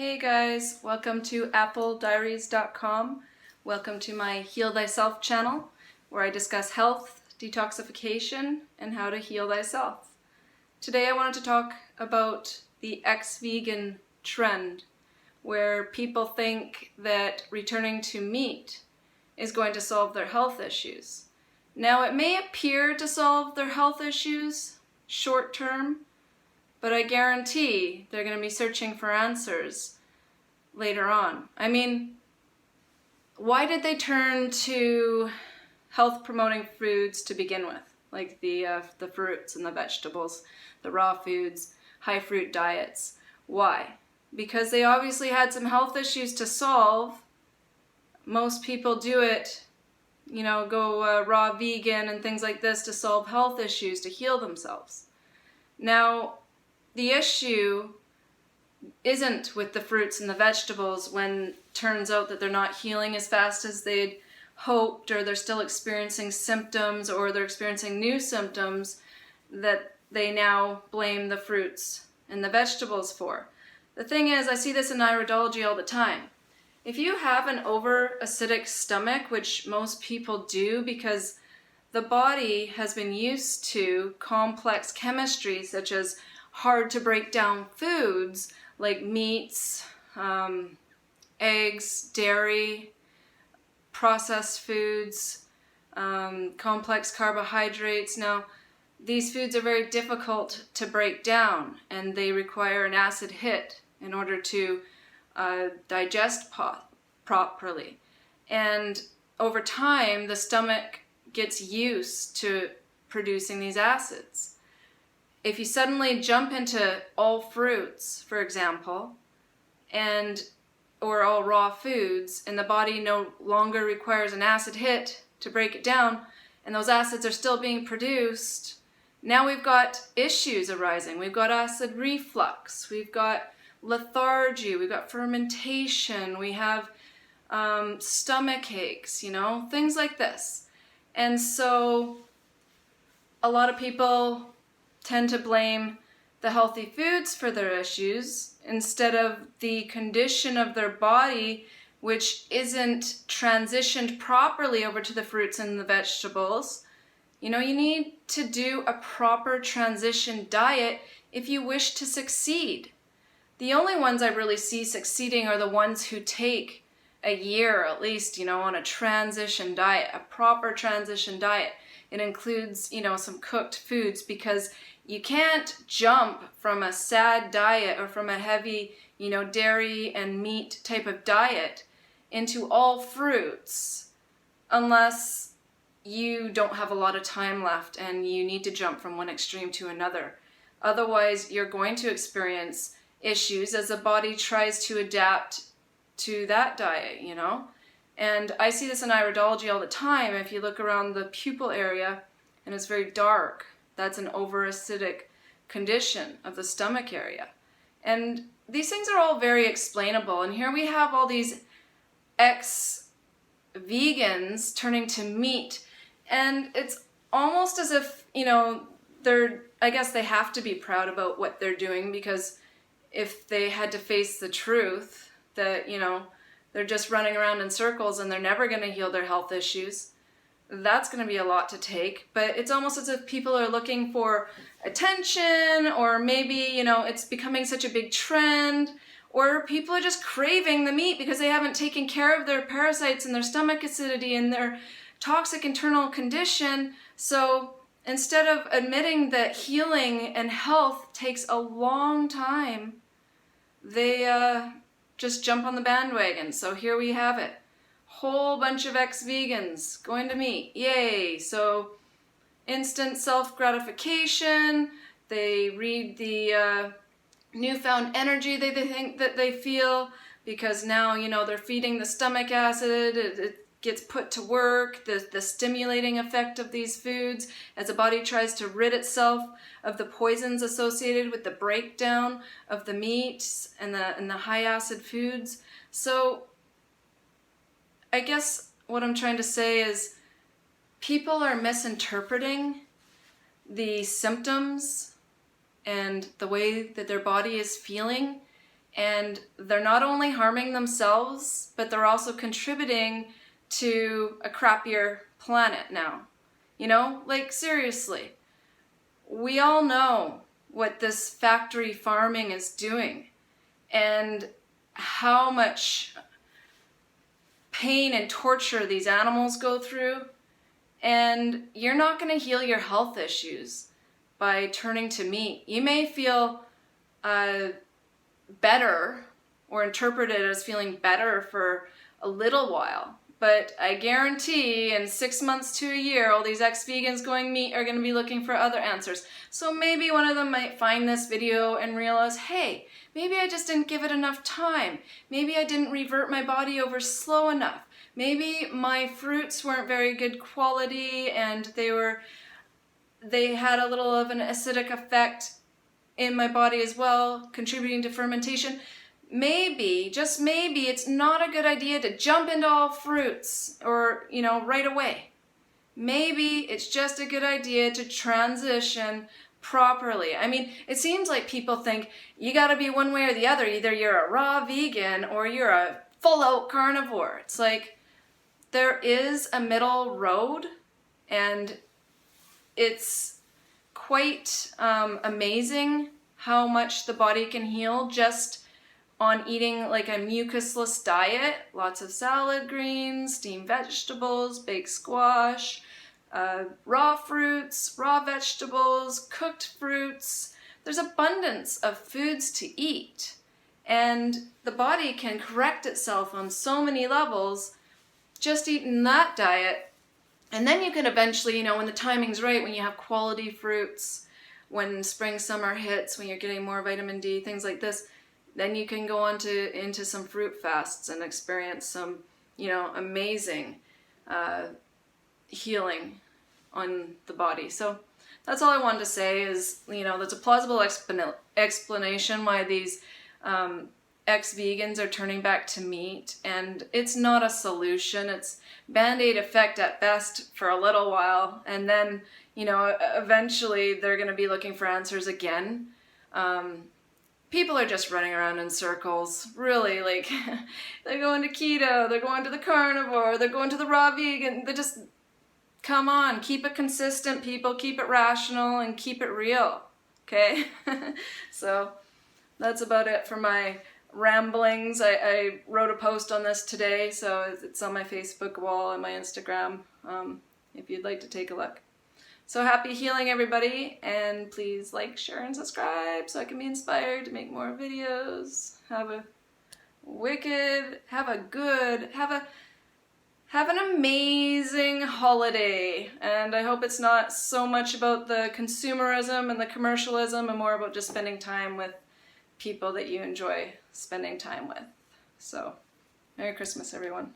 Hey guys, welcome to applediaries.com. Welcome to my Heal Thyself channel, where I discuss health, detoxification, and how to heal thyself. Today I wanted to talk about the ex-vegan trend, where people think that returning to meat is going to solve their health issues. Now, it may appear to solve their health issues short term, but I guarantee they're going to be searching for answers later on. I mean, why did they turn to health-promoting foods to begin with? Like the fruits and the vegetables, the raw foods, high-fruit diets. Why? Because they obviously had some health issues to solve. Most people do it, go raw vegan and things like this to solve health issues, to heal themselves. Now, the issue isn't with the fruits and the vegetables when it turns out that they're not healing as fast as they'd hoped, or they're still experiencing symptoms, or they're experiencing new symptoms that they now blame the fruits and the vegetables for. The thing is, I see this in iridology all the time. If you have an over-acidic stomach, which most people do because the body has been used to complex chemistry such as hard to break down foods like meats, eggs, dairy, processed foods, complex carbohydrates. Now, these foods are very difficult to break down, and they require an acid hit in order to digest properly. And over time, the stomach gets used to producing these acids. If you suddenly jump into all fruits, for example, or all raw foods, and the body no longer requires an acid hit to break it down, and those acids are still being produced, now we've got issues arising. We've got acid reflux, we've got lethargy, we've got fermentation, we have stomach aches, things like this. And so a lot of people tend to blame the healthy foods for their issues instead of the condition of their body, which isn't transitioned properly over to the fruits and the vegetables. You need to do a proper transition diet if you wish to succeed. The only ones I really see succeeding are the ones who take a year at least, on a transition diet, a proper transition diet. It includes, some cooked foods, because you can't jump from a sad diet or from a heavy, dairy and meat type of diet into all fruits unless you don't have a lot of time left and you need to jump from one extreme to another. Otherwise, you're going to experience issues as the body tries to adapt to that diet, And I see this in iridology all the time. If you look around the pupil area and it's very dark, that's an over-acidic condition of the stomach area. And these things are all very explainable. And here we have all these ex-vegans turning to meat. And it's almost as if, I guess they have to be proud about what they're doing, because if they had to face the truth that, they're just running around in circles and they're never going to heal their health issues, that's going to be a lot to take. But it's almost as if people are looking for attention, or maybe, it's becoming such a big trend, or people are just craving the meat because they haven't taken care of their parasites and their stomach acidity and their toxic internal condition. So instead of admitting that healing and health takes a long time, they just jump on the bandwagon. So here we have it. Whole bunch of ex-vegans going to meat. Yay! So instant self-gratification. They read the newfound energy they think that they feel, because now, they're feeding the stomach acid. It gets put to work, the stimulating effect of these foods as the body tries to rid itself of the poisons associated with the breakdown of the meats and the high acid foods. So I guess what I'm trying to say is people are misinterpreting the symptoms and the way that their body is feeling And they're not only harming themselves, but they're also contributing to a crappier planet now. You know, like seriously, we all know what this factory farming is doing and how much pain and torture these animals go through. And you're not going to heal your health issues by turning to meat. You may feel better or interpret it as feeling better for a little while. But I guarantee in 6 months to a year, all these ex-vegans going meat are going to be looking for other answers. So maybe one of them might find this video and realize, hey, maybe I just didn't give it enough time. Maybe I didn't revert my body over slow enough. Maybe my fruits weren't very good quality and they had a little of an acidic effect in my body as well, contributing to fermentation. Maybe, just maybe, it's not a good idea to jump into all fruits or, right away. Maybe it's just a good idea to transition properly. I mean, it seems like people think you gotta be one way or the other. Either you're a raw vegan or you're a full-out carnivore. It's like there is a middle road, and it's quite amazing how much the body can heal just on eating like a mucusless diet, lots of salad greens, steamed vegetables, baked squash, raw fruits, raw vegetables, cooked fruits. There's abundance of foods to eat, and the body can correct itself on so many levels just eating that diet. And then you can eventually, when the timing's right, when you have quality fruits, when spring, summer hits, when you're getting more vitamin D, things like this, then you can go on into some fruit fasts and experience some, amazing healing on the body. So that's all I wanted to say is, there's a plausible explanation why these ex-vegans are turning back to meat, and it's not a solution. It's Band-Aid effect at best for a little while, and then, eventually they're going to be looking for answers again. People are just running around in circles, really, like, they're going to keto, they're going to the carnivore, they're going to the raw vegan, they're just, come on, keep it consistent, people, keep it rational, and keep it real, okay? So, that's about it for my ramblings. I wrote a post on this today, so it's on my Facebook wall and my Instagram, if you'd like to take a look. So happy healing, everybody, and please like, share, and subscribe so I can be inspired to make more videos. Have an amazing holiday, and I hope it's not so much about the consumerism and the commercialism and more about just spending time with people that you enjoy spending time with. So, Merry Christmas, everyone.